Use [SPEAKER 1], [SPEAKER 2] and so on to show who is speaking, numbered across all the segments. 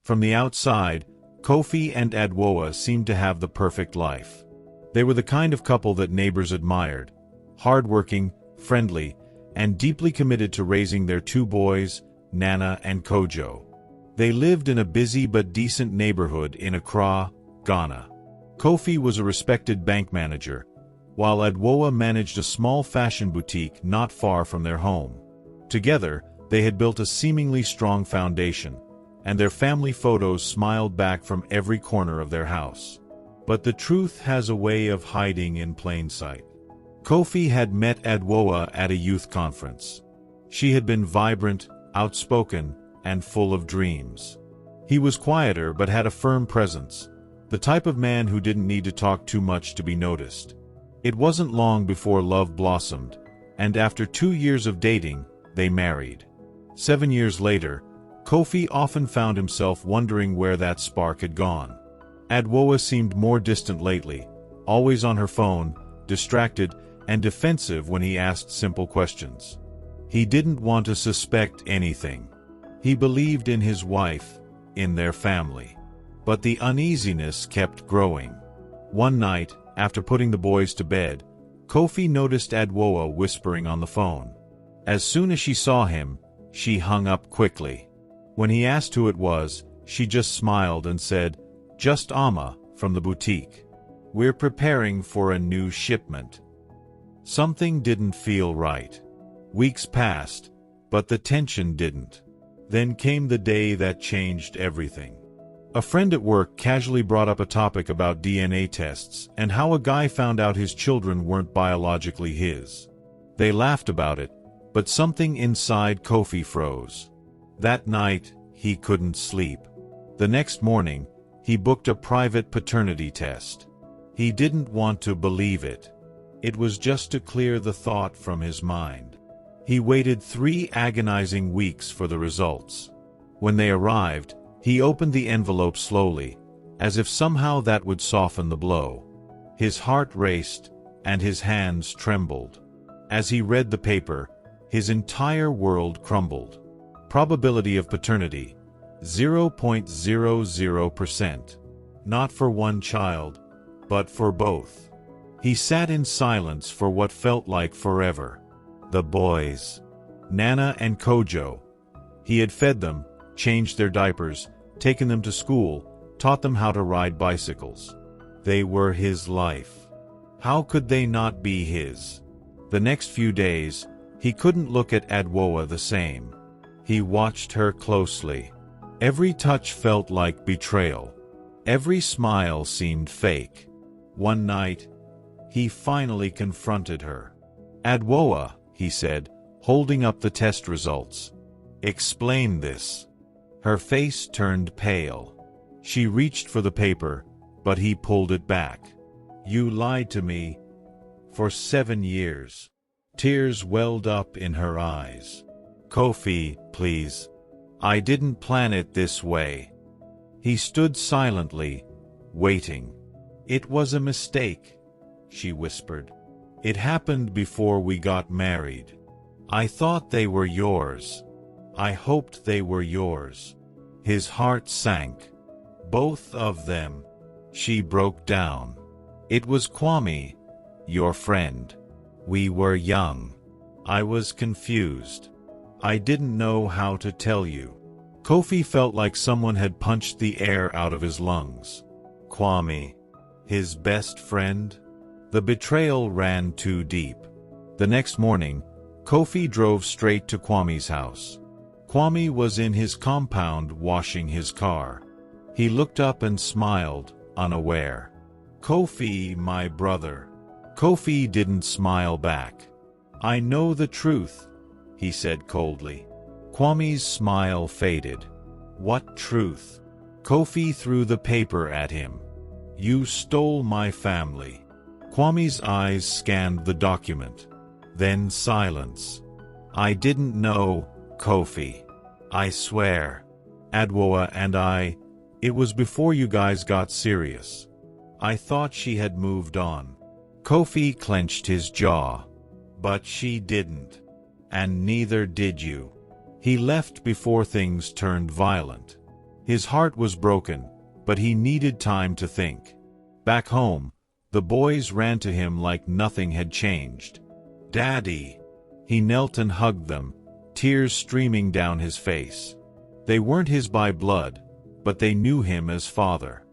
[SPEAKER 1] From the outside, Kofi and Adwoa seemed to have the perfect life. They were the kind of couple that neighbors admired, hardworking, friendly, and deeply committed to raising their two boys, Nana and Kojo. They lived in a busy but decent neighborhood in Accra, Ghana. Kofi was a respected bank manager, while Adwoa managed a small fashion boutique not far from their home. Together, they had built a seemingly strong foundation, and their family photos smiled back from every corner of their house. But the truth has a way of hiding in plain sight. Kofi had met Adwoa at a youth conference. She had been vibrant, outspoken, and full of dreams. He was quieter but had a firm presence, the type of man who didn't need to talk too much to be noticed. It wasn't long before love blossomed, and after 2 years of dating, they married. 7 years later, Kofi often found himself wondering where that spark had gone. Adwoa seemed more distant lately, always on her phone, distracted and defensive when he asked simple questions. He didn't want to suspect anything. He believed in his wife, in their family. But the uneasiness kept growing. One night, after putting the boys to bed, Kofi noticed Adwoa whispering on the phone. As soon as she saw him, she hung up quickly. When he asked who it was, she just smiled and said, "Just Amma, from the boutique. We're preparing for a new shipment." Something didn't feel right. Weeks passed, but the tension didn't. Then came the day that changed everything. A friend at work casually brought up a topic about DNA tests and how a guy found out his children weren't biologically his. They laughed about it, but something inside Kofi froze. That night, he couldn't sleep. The next morning, he booked a private paternity test. He didn't want to believe it. It was just to clear the thought from his mind. He waited 3 agonizing weeks for the results. When they arrived, he opened the envelope slowly, as if somehow that would soften the blow. His heart raced, and his hands trembled. As he read the paper, his entire world crumbled. Probability of paternity, 0.00%. Not for one child, but for both. He sat in silence for what felt like forever. The boys, Nana and Kojo. He had fed them, changed their diapers, taken them to school, taught them how to ride bicycles. They were his life. How could they not be his? The next few days, he couldn't look at Adwoa the same. He watched her closely. Every touch felt like betrayal. Every smile seemed fake. One night, he finally confronted her. "Adwoa," he said, holding up the test results. "Explain this." Her face turned pale. She reached for the paper, but he pulled it back. "You lied to me for 7 years." Tears welled up in her eyes. "Kofi, please. I didn't plan it this way." He stood silently, waiting. "It was a mistake," she whispered. "It happened before we got married. I thought they were yours. I hoped they were yours." His heart sank. "Both of them." She broke down. "It was Kwame, your friend. We were young. I was confused. I didn't know how to tell you." Kofi felt like someone had punched the air out of his lungs. Kwame, his best friend? The betrayal ran too deep. The next morning, Kofi drove straight to Kwame's house. Kwame was in his compound washing his car. He looked up and smiled, unaware. "Kofi, my brother." Kofi didn't smile back. "I know the truth," he said coldly. Kwame's smile faded. "What truth?" Kofi threw the paper at him. "You stole my family." Kwame's eyes scanned the document. Then silence. "I didn't know, Kofi. I swear. Adwoa and it was before you guys got serious. I thought she had moved on." Kofi clenched his jaw. "But she didn't. And neither did you." He left before things turned violent. His heart was broken, but he needed time to think. Back home, the boys ran to him like nothing had changed. "Daddy!" He knelt and hugged them, tears streaming down his face. They weren't his by blood, but they knew him as father.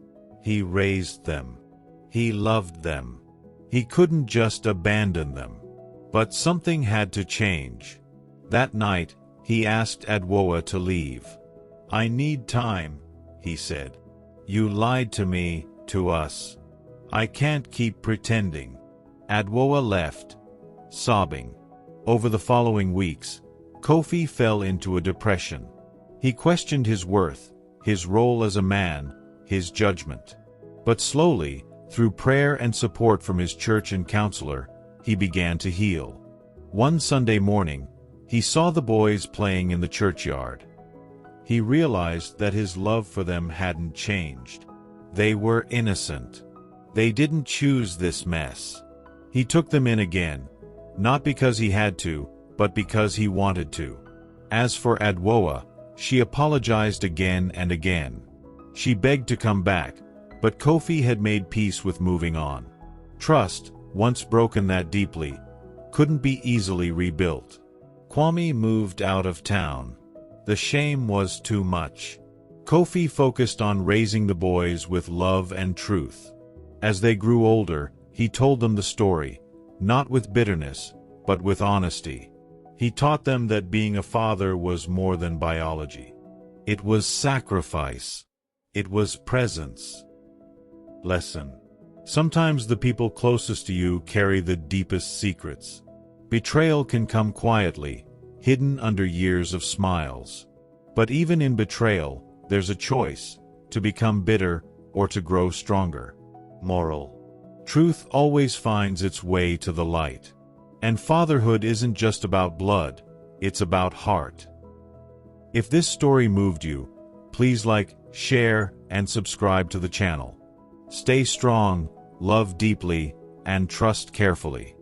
[SPEAKER 1] He raised them. He loved them. He couldn't just abandon them. But something had to change. That night, he asked Adwoa to leave. "I need time," he said. "You lied to me, to us. I can't keep pretending." Adwoa left, sobbing. Over the following weeks, Kofi fell into a depression. He questioned his worth, his role as a man, his judgment. But slowly, through prayer and support from his church and counselor, he began to heal. One Sunday morning, he saw the boys playing in the churchyard. He realized that his love for them hadn't changed. They were innocent. They didn't choose this mess. He took them in again, not because he had to, but because he wanted to. As for Adwoa, she apologized again and again. She begged to come back, but Kofi had made peace with moving on. Trust, once broken that deeply, couldn't be easily rebuilt. Kwame moved out of town. The shame was too much. Kofi focused on raising the boys with love and truth. As they grew older, he told them the story, not with bitterness, but with honesty. He taught them that being a father was more than biology. It was sacrifice. It was presence. Lesson. Sometimes the people closest to you carry the deepest secrets. Betrayal can come quietly, hidden under years of smiles. But even in betrayal, there's a choice, to become bitter or to grow stronger. Moral. Truth always finds its way to the light. And fatherhood isn't just about blood, it's about heart. If this story moved you, please like, share, and subscribe to the channel. Stay strong, love deeply, and trust carefully.